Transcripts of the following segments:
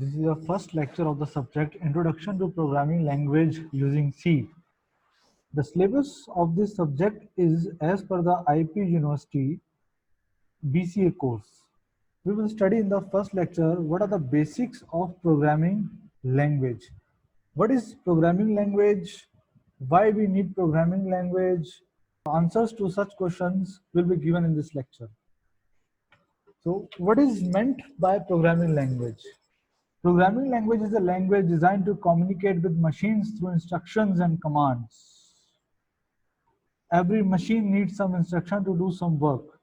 This is the first lecture of the subject Introduction to Programming Language using C. The syllabus of this subject is as per the IP University BCA course. We will study in the first lecture what are the basics of programming language. What is programming language? Why we need programming language? Answers to such questions will be given in this lecture. So, what is meant by programming language? Programming language is a language designed to communicate with machines through instructions and commands. Every machine needs some instruction to do some work.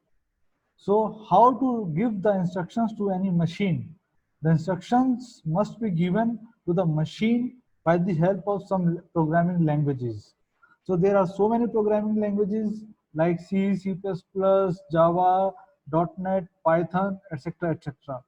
So how to give the instructions to any machine? The instructions must be given to the machine by the help of some programming languages. So there are so many programming languages like C, C++, Java, .NET, Python, etc., etc.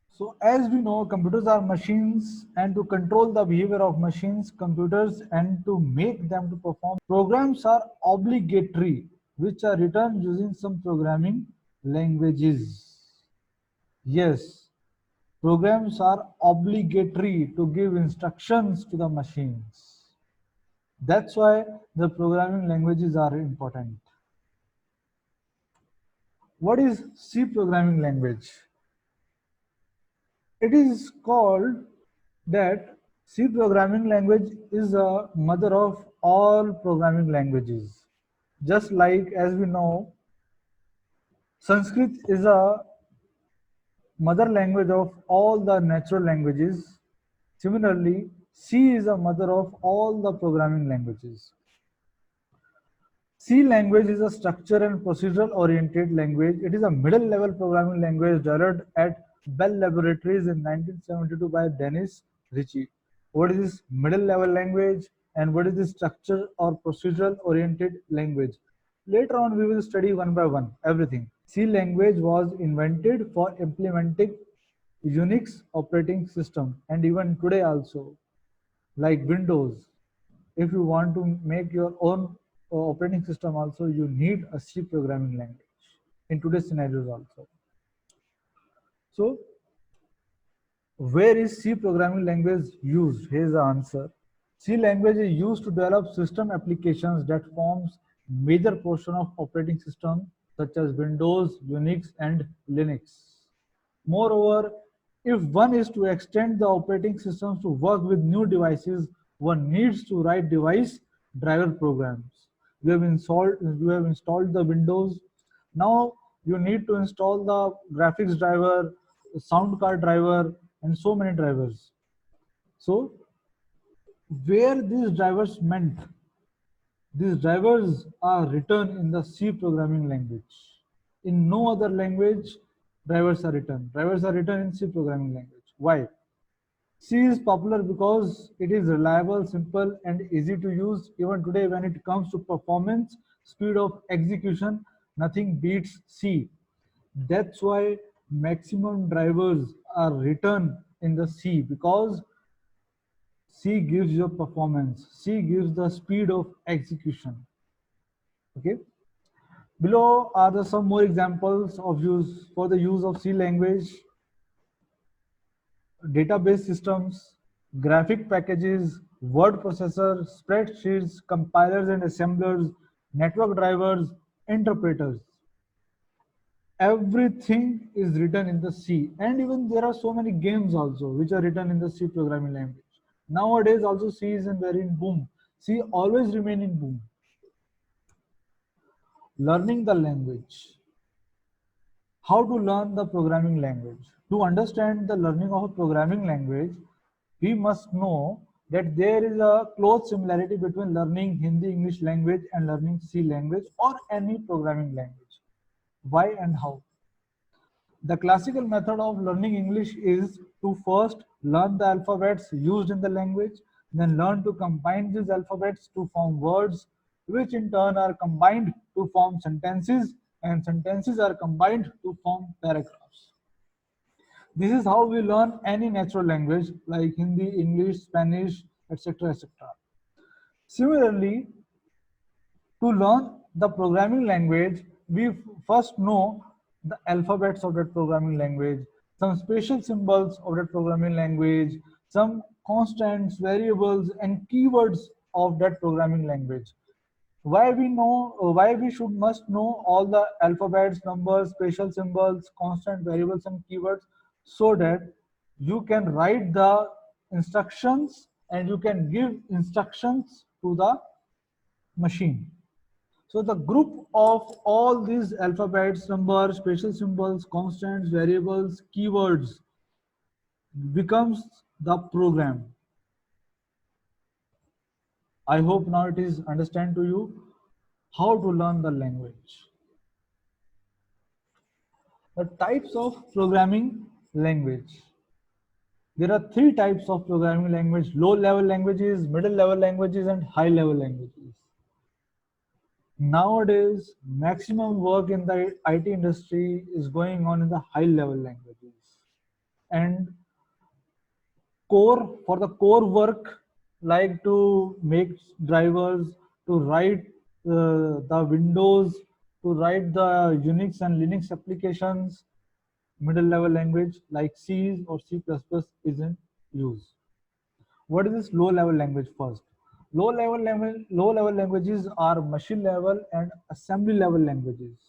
So as we know, computers are machines, and to control the behavior of machines, computers, and to make them to perform, programs are obligatory, which are written using some programming languages. Yes, programs are obligatory to give instructions to the machines. That's why the programming languages are important. What is C programming language? It is called that C programming language is a mother of all programming languages. Just like as we know, Sanskrit is a mother language of all the natural languages. Similarly, C is a mother of all the programming languages. C language is a structure and procedural oriented language. It is a middle level programming language developed at Bell Laboratories in 1972 by Dennis Ritchie. What is this middle level language and what is this structure or procedural oriented language? Later on, we will study one by one everything. C language was invented for implementing Unix operating system, and even today also, like Windows, if you want to make your own operating system also, you need a C programming language in today's scenarios also. So where is C programming language used? Here's the answer. C language is used to develop system applications that forms major portion of operating system such as Windows, Unix, and Linux. Moreover, if one is to extend the operating systems to work with new devices, one needs to write device driver programs. You have installed the Windows. Now you need to install the graphics driver, the sound card driver, and so many drivers. So where these drivers meant, these drivers are written in the C programming language. In no other language, drivers are written. Drivers are written in C programming language. Why? C is popular because it is reliable, simple, and easy to use. Even today, when it comes to performance, speed of execution, nothing beats C. That's why maximum drivers are written in the C, because C gives you performance. C gives the speed of execution. Okay. Below are some more examples of use for the use of C language: database systems, graphic packages, word processor, spreadsheets, compilers and assemblers, network drivers, interpreters. Everything is written in the C, and even there are so many games also which are written in the C programming language. Nowadays also C is in very in boom. C always remain in boom. Learning the language. How to learn the programming language? To understand the learning of a programming language, we must know that there is a close similarity between learning Hindi English language and learning C language or any programming language. Why and how? The classical method of learning English is to first learn the alphabets used in the language, then learn to combine these alphabets to form words, which in turn are combined to form sentences, and sentences are combined to form paragraphs. This is how we learn any natural language like Hindi, English, Spanish, etc. etc. Similarly, to learn the programming language, we first know the alphabets of that programming language. some special symbols of that programming language, some constants, variables, and keywords of that programming language. Why we should must know all the alphabets, numbers, special symbols, constant variables, and keywords, so that you can write the instructions and you can give instructions to the machine. So the group of all these alphabets, numbers, special symbols, constants, variables, keywords becomes the program. I hope now it is understand to you how to learn the language. The types of programming language. There are three types of programming language: low level languages, middle level languages, and high level languages. Nowadays, maximum work in the IT industry is going on in the high level languages. And core work, like to make drivers, to write the Windows, to write the Unix and Linux applications, middle level language like C or C++ isn't used. What is this low level language? First, low level languages are machine level and assembly level languages.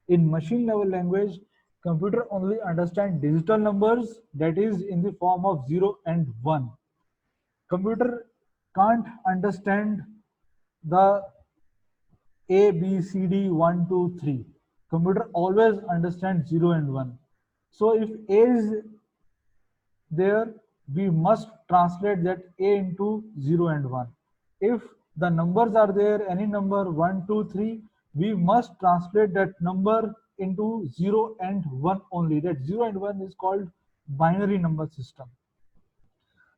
In machine level language, computer only understand digital numbers, that is in the form of 0 and 1. Computer can't understand the A, B, C, D, 1, 2, 3. Computer always understands 0 and 1. So if A is there, we must translate that A into 0 and 1. If the numbers are there, any number 1, 2, 3, we must translate that number into 0 and 1 only. That 0 and 1 is called binary number system.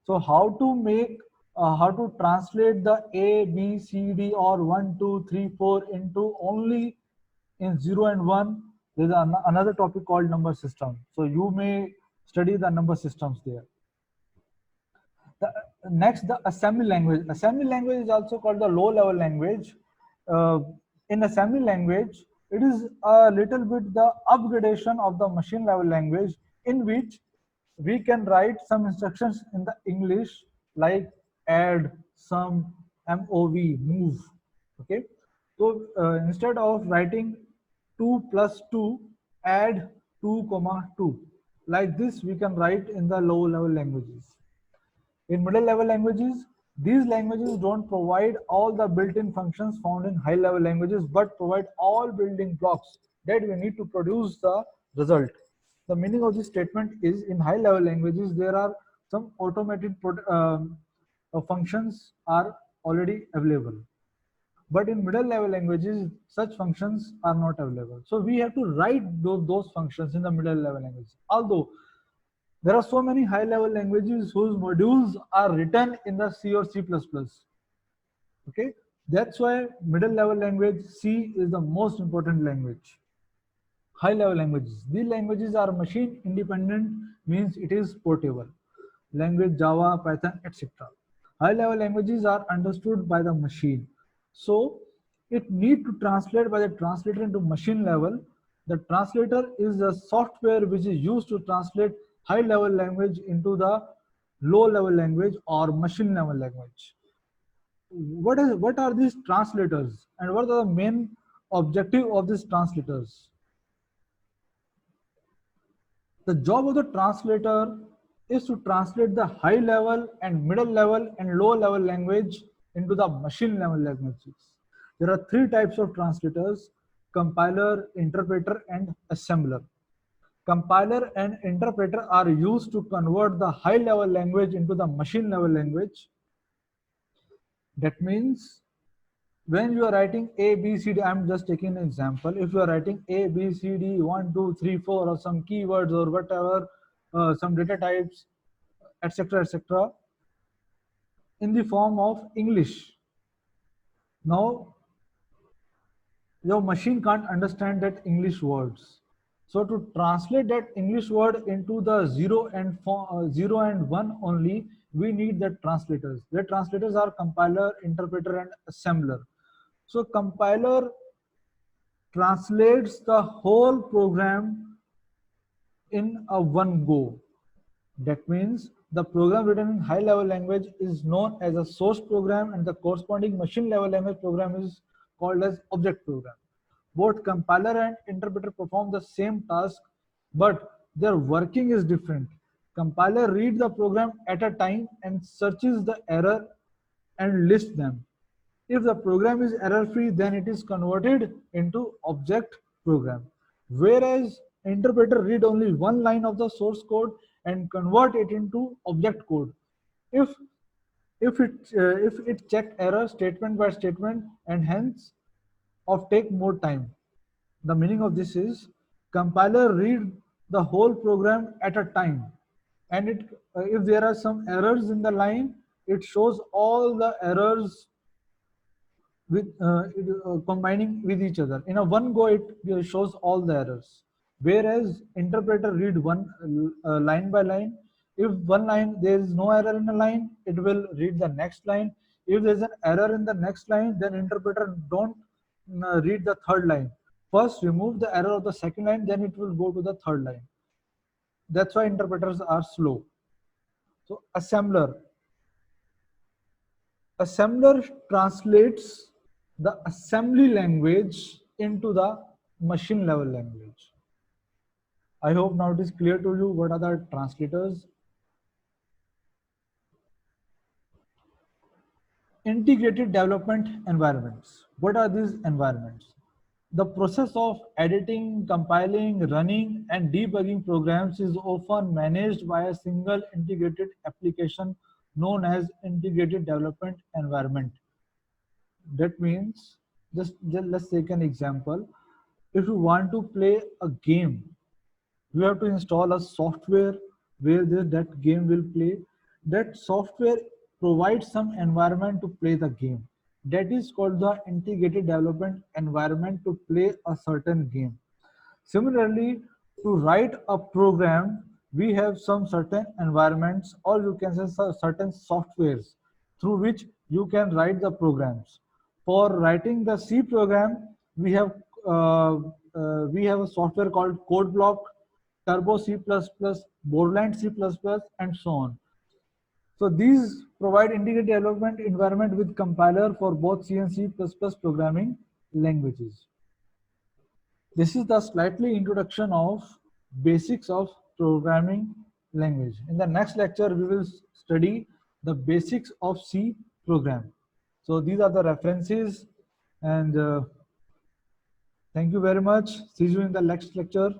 So how to translate the A, B, C, D or 1, 2, 3, 4 into only in 0 and 1? There is another topic called number system. So you may study the number systems there. Next, the assembly language. Assembly language is also called the low level language. In assembly language, it is a little bit the upgradation of the machine level language, in which we can write some instructions in the English like add, sum, move. Okay, so instead of writing 2 plus 2, add 2 comma 2. Like this, we can write in the low level languages. In middle level languages, these languages don't provide all the built-in functions found in high level languages, but provide all building blocks that we need to produce the result. The meaning of this statement is, in high level languages, there are some automated functions are already available. But in middle level languages, such functions are not available. So we have to write those functions in the middle level language. Although there are so many high level languages whose modules are written in the C or C++. Okay, that's why middle level language C is the most important language. High level languages. These languages are machine independent, means it is portable. Language Java, Python, etc. High level languages are understood by the machine. So it need to translate by the translator into machine level. The translator is a software which is used to translate high level language into the low level language or machine level language. What are these translators and what are the main objective of these translators? The job of the translator is to translate the high level and middle level and low level language into the machine level languages. There are three types of translators: compiler, interpreter, and assembler. Compiler and interpreter are used to convert the high level language into the machine level language. That means when you are writing A, B, C, D, I'm just taking an example. If you are writing A, B, C, D, 1, 2, 3, 4, or some keywords or whatever, some data types, etc., in the form of English. Now, your machine can't understand that English words. So to translate that English word into the 0 and 1 only, we need the translators. The translators are compiler, interpreter, and assembler. So compiler translates the whole program in a one go. That means the program written in high level language is known as a source program, and the corresponding machine level language program is called as object program. Both compiler and interpreter perform the same task, but their working is different. Compiler reads the program at a time and searches the error and lists them. If the program is error-free, then it is converted into object program. Whereas interpreter read only one line of the source code and convert it into object code. If if it check error statement by statement and hence of take more time. The meaning of this is compiler read the whole program at a time, and if there are some errors in the line, it shows all the errors with combining with each other. In a one go, it shows all the errors. Whereas interpreter read one line by line. If one line there is no error in a line, it will read the next line. If there is an error in the next line, then interpreter don't read the third line. First remove the error of the second line, then it will go to the third line. That's why interpreters are slow. So assembler translates the assembly language into the machine level language. I hope now it is clear to you what are the translators. Integrated development environments. What are these environments? The process of editing, compiling, running, and debugging programs is often managed by a single integrated application known as integrated development environment. That means, just let's take an example. If you want to play a game, you have to install a software where that game will play. That software provides some environment to play the game. That is called the integrated development environment to play a certain game. Similarly, to write a program, we have some certain environments, or you can say certain softwares through which you can write the programs. For writing the C program, uh, we have a software called CodeBlock, Turbo C++, Borland C++, and so on. So these provide integrated development environment with compiler for both C and C++ programming languages. This is the slightly introduction of basics of programming language. In the next lecture, we will study the basics of C program. So these are the references, and thank you very much. See you in the next lecture.